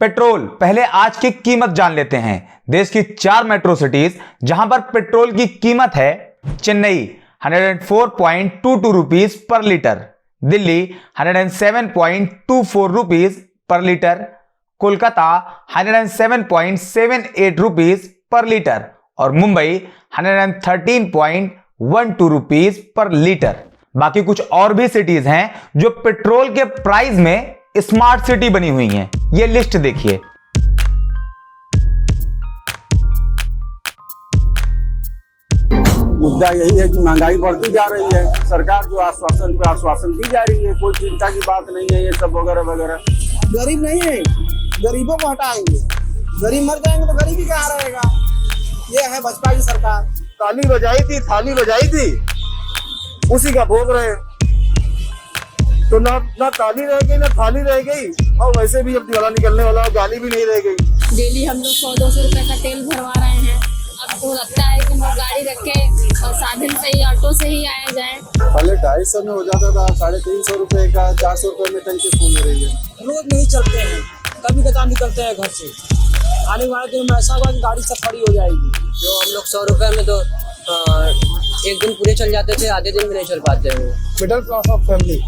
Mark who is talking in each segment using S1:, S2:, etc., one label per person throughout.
S1: Petrol, पहले आज की कीमत जान लेते हैं। देश की 4 मेट्रो सिटीज जहां पर पेट्रोल की कीमत है: चेन्नई 104.22 रुपीस पर लीटर, दिल्ली 107.24 रुपीस पर लीटर, कोलकाता 107.78 रुपीस पर लीटर और मुंबई 113.12 रुपीस पर लीटर। बाकी कुछ और भी सिटीज हैं जो पेट्रोल के प्राइस में स्मार्ट सिटी बनी हुई हैं। ये लिस्ट देखिए।
S2: मुद्दा यही है कि महंगाई बढ़ती जा रही है। सरकार जो आश्वासन पे आश्वासन दी जा रही है, कोई चिंता की बात नहीं है, ये सब वगैरह वगैरह।
S3: गरीब नहीं है, गरीबों को हटाएंगे। गरीब मर जाएंगे तो गरीबी कहाँ रहेगा। ये है भाजपा की सरकार।
S2: ताली बजाई थी, थाली बजाई थी, उसी का भोग रहे। तो ना ताली रह गई ना थाली रह गई, और वैसे भी अब दिवाला निकलने वाला है, गाली भी नहीं रह गई।
S4: डेली हम लोग 100-200 रुपए का तेल भरवा रहे हैं। अब तो लगता है कि हम गाड़ी रखे और साधन से ही, ऑटो से ही आया जाए।
S2: पहले 250 में हो जाता था, 350 रुपए का, 400 रुपए में टंकी फुल हो रही है।
S3: रोज नहीं चलते हैं, कभी कदार निकलते हैं घर से। आने वाले दिन में ऐसा होगा कि गाड़ी सब खड़ी हो जाएगी।
S5: जो हम लोग 100 रुपए में तो एक दिन पूरे चल जाते थे, आधे दिन भी नहीं चल पाते हैं।
S2: मिडिल क्लास ऑफ फैमिली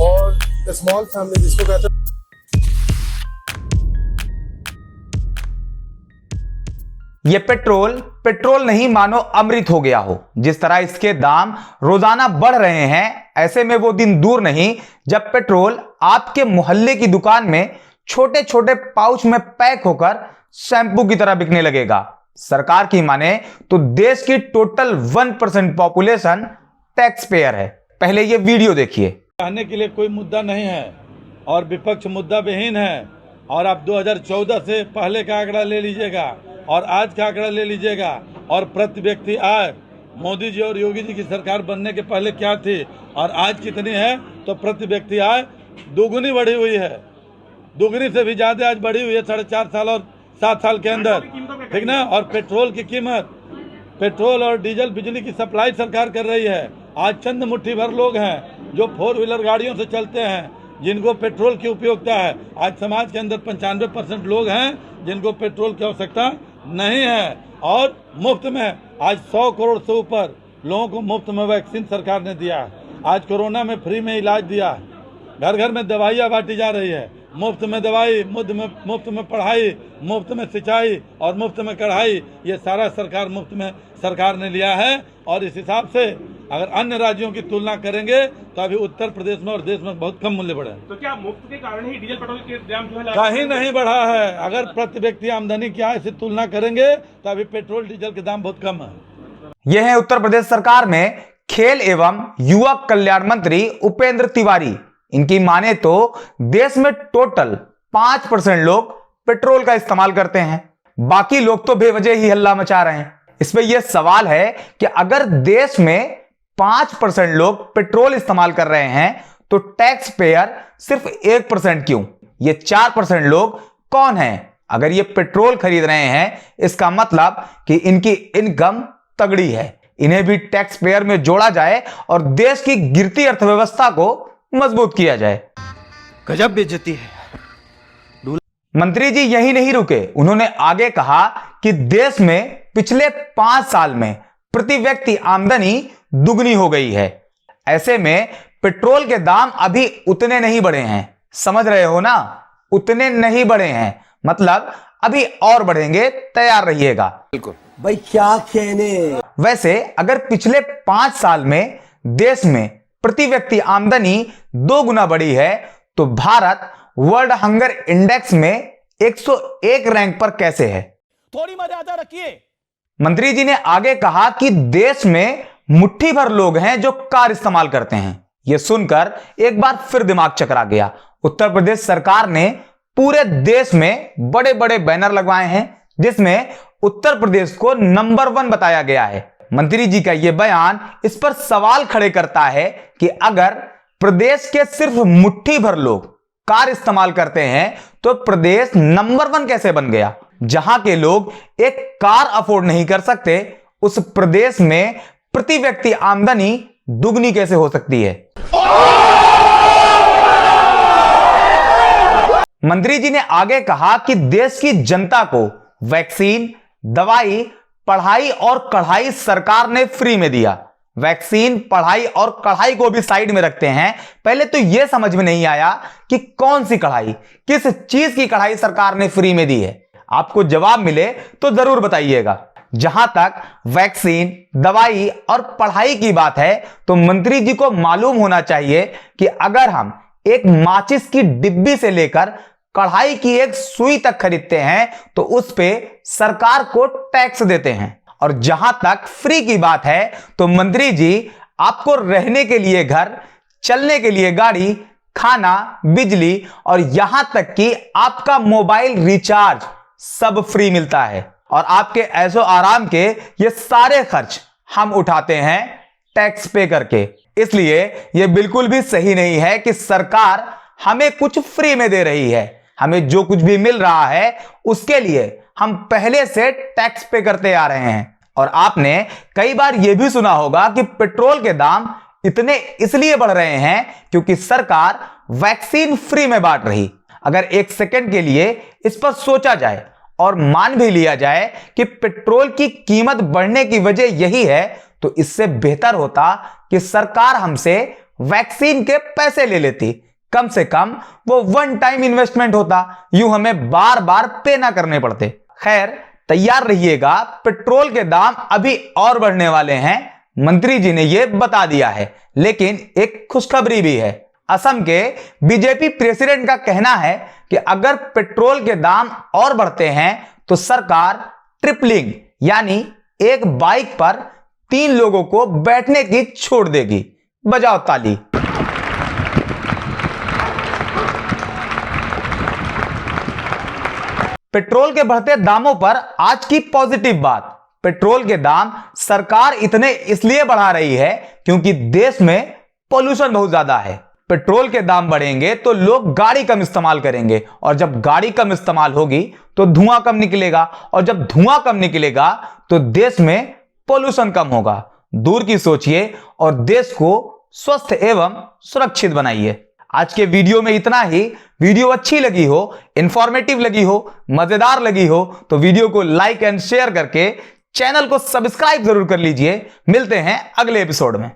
S2: और स्मॉल फैमिली जिसको कहते हैं।
S1: ये पेट्रोल नहीं मानो अमृत हो गया हो। जिस तरह इसके दाम रोजाना बढ़ रहे हैं, ऐसे में वो दिन दूर नहीं जब पेट्रोल आपके मोहल्ले की दुकान में छोटे छोटे पाउच में पैक होकर शैंपू की तरह बिकने लगेगा। सरकार की माने तो देश की टोटल 1% पॉपुलेशन टैक्स पेयर है। पहले ये वीडियो देखिए।
S6: कहने के लिए कोई मुद्दा नहीं है और विपक्ष मुद्दा विहीन है। और आप 2014 से पहले का आंकड़ा ले लीजिएगा और आज का आंकड़ा ले लीजिएगा, और प्रति व्यक्ति आय मोदी जी और योगी जी की सरकार बनने के पहले क्या थी और आज कितनी है, तो प्रति व्यक्ति आय दोगुनी बढ़ी हुई है। दोगुनी से भी ज्यादा आज बढ़ी हुई है 4.5 साल और 7 साल के अंदर, ठीक ना। और पेट्रोल की कीमत, पेट्रोल और डीजल बिजली की सप्लाई सरकार कर रही है। आज चंद मुट्ठी भर लोग हैं जो 4 व्हीलर गाड़ियों से चलते हैं, जिनको पेट्रोल की उपयोगिता है। आज समाज के अंदर 95% लोग हैं जिनको पेट्रोल की आवश्यकता नहीं है। और मुफ्त में आज 100 करोड़ से ऊपर लोगों को मुफ्त में वैक्सीन सरकार ने दिया है। आज कोरोना में फ्री में इलाज दिया है, घर घर में दवाइयाँ बांटी जा रही है। मुफ्त में दवाई, मुफ्त में पढ़ाई, मुफ्त में सिंचाई और मुफ्त में कढ़ाई, ये सारा सरकार मुफ्त में सरकार ने लिया है। और इस हिसाब से अगर अन्य राज्यों की तुलना करेंगे तो अभी उत्तर प्रदेश में और देश में बहुत कम मूल्य बढ़ा है।
S7: तो क्या मुफ्त के कारण ही डीजल पेट्रोल के दाम जो है
S6: कहीं नहीं बढ़ा है। अगर प्रति व्यक्ति आमदनी की आय से तुलना करेंगे तो अभी पेट्रोल डीजल के दाम बहुत कम है।
S1: यह है उत्तर प्रदेश सरकार में खेल एवं युवा कल्याण मंत्री उपेंद्र तिवारी। इनकी माने तो देश में टोटल 5% लोग पेट्रोल का इस्तेमाल करते हैं, बाकी लोग तो बेवजह ही हल्ला मचा रहे हैं। इसमें यह सवाल है कि अगर देश में 5% लोग पेट्रोल इस्तेमाल कर रहे हैं तो टैक्स पेयर सिर्फ 1% क्यों? ये 4% लोग कौन हैं? अगर ये पेट्रोल खरीद रहे हैं, इसका मतलब कि इनकी इनकम तगड़ी है। इन्हें भी टैक्स पेयर में जोड़ा जाए और देश की गिरती अर्थव्यवस्था को मजबूत किया जाए।
S8: गजब बेइज्जती है।
S1: मंत्री जी यही नहीं रुके, उन्होंने आगे कहा कि देश में पिछले 5 साल में प्रति व्यक्ति आमदनी दुगनी हो गई है। ऐसे में पेट्रोल के दाम अभी उतने नहीं बढ़े हैं। समझ रहे हो ना, उतने नहीं बढ़े हैं, मतलब अभी और बढ़ेंगे, तैयार रहिएगा।
S8: बिल्कुल
S3: भाई क्या कहने।
S1: वैसे अगर पिछले 5 साल में देश में प्रति व्यक्ति आमदनी 2 गुना बढ़ी है तो भारत वर्ल्ड हंगर इंडेक्स में 101 रैंक पर कैसे है?
S7: थोड़ी मर्यादा रखिए।
S1: मंत्री जी ने आगे कहा कि देश में मुट्ठी भर लोग हैं जो कार इस्तेमाल करते हैं। यह सुनकर एक बार फिर दिमाग चकरा गया। उत्तर प्रदेश सरकार ने पूरे देश में बड़े बड़े बैनर लगवाए हैं जिसमें उत्तर प्रदेश को नंबर 1 बताया गया है। मंत्री जी का यह बयान इस पर सवाल खड़े करता है कि अगर प्रदेश के सिर्फ मुट्ठी भर लोग कार इस्तेमाल करते हैं तो प्रदेश नंबर 1 कैसे बन गया? जहां के लोग एक कार अफोर्ड नहीं कर सकते, उस प्रदेश में प्रति व्यक्ति आमदनी दुगनी कैसे हो सकती है? मंत्री जी ने आगे कहा कि देश की जनता को वैक्सीन, दवाई, पढ़ाई और कढ़ाई सरकार ने फ्री में दिया। वैक्सीन, पढ़ाई और कढ़ाई को भी साइड में रखते हैं। पहले तो यह समझ में नहीं आया कि कौन सी कढ़ाई, किस चीज की कढ़ाई सरकार ने फ्री में दी है। आपको जवाब मिले तो जरूर बताइएगा। जहां तक वैक्सीन, दवाई और पढ़ाई की बात है तो मंत्री जी को मालूम होना चाहिए कि अगर हम एक माचिस की डिब्बी से लेकर कढ़ाई की एक सुई तक खरीदते हैं तो उस पे सरकार को टैक्स देते हैं। और जहां तक फ्री की बात है तो मंत्री जी आपको रहने के लिए घर, चलने के लिए गाड़ी, खाना, बिजली और यहां तक कि आपका मोबाइल रिचार्ज सब फ्री मिलता है। और आपके ऐशो आराम के ये सारे खर्च हम उठाते हैं टैक्स पे करके। इसलिए ये बिल्कुल भी सही नहीं है कि सरकार हमें कुछ फ्री में दे रही है। हमें जो कुछ भी मिल रहा है उसके लिए हम पहले से टैक्स पे करते आ रहे हैं। और आपने कई बार यह भी सुना होगा कि पेट्रोल के दाम इतने इसलिए बढ़ रहे हैं क्योंकि सरकार वैक्सीन फ्री में बांट रही। अगर एक सेकंड के लिए इस पर सोचा जाए और मान भी लिया जाए कि पेट्रोल की कीमत बढ़ने की वजह यही है तो इससे बेहतर होता कि सरकार हमसे वैक्सीन के पैसे ले लेती। कम से कम वो वन टाइम इन्वेस्टमेंट होता, यूं हमें बार बार पे ना करने पड़ते। खैर, तैयार रहिएगा, पेट्रोल के दाम अभी और बढ़ने वाले हैं। मंत्री जी ने यह बता दिया है। लेकिन एक खुशखबरी भी है। असम के बीजेपी प्रेसिडेंट का कहना है कि अगर पेट्रोल के दाम और बढ़ते हैं तो सरकार ट्रिपलिंग यानी एक बाइक पर 3 लोगों को बैठने की छूट देगी। बजाओ ताली। पेट्रोल के बढ़ते दामों पर आज की पॉजिटिव बात। पेट्रोल के दाम सरकार इतने इसलिए बढ़ा रही है क्योंकि देश में पोल्यूशन बहुत ज्यादा है। पेट्रोल के दाम बढ़ेंगे तो लोग गाड़ी कम इस्तेमाल करेंगे और जब गाड़ी कम इस्तेमाल होगी तो धुआं कम निकलेगा और जब धुआं कम निकलेगा तो देश में पोल्यूशन कम होगा। दूर की सोचिए और देश को स्वस्थ एवं सुरक्षित बनाइए। आज के वीडियो में इतना ही। वीडियो अच्छी लगी हो, इंफॉर्मेटिव लगी हो, मजेदार लगी हो तो वीडियो को लाइक एंड शेयर करके चैनल को सब्सक्राइब जरूर कर लीजिए। मिलते हैं अगले एपिसोड में।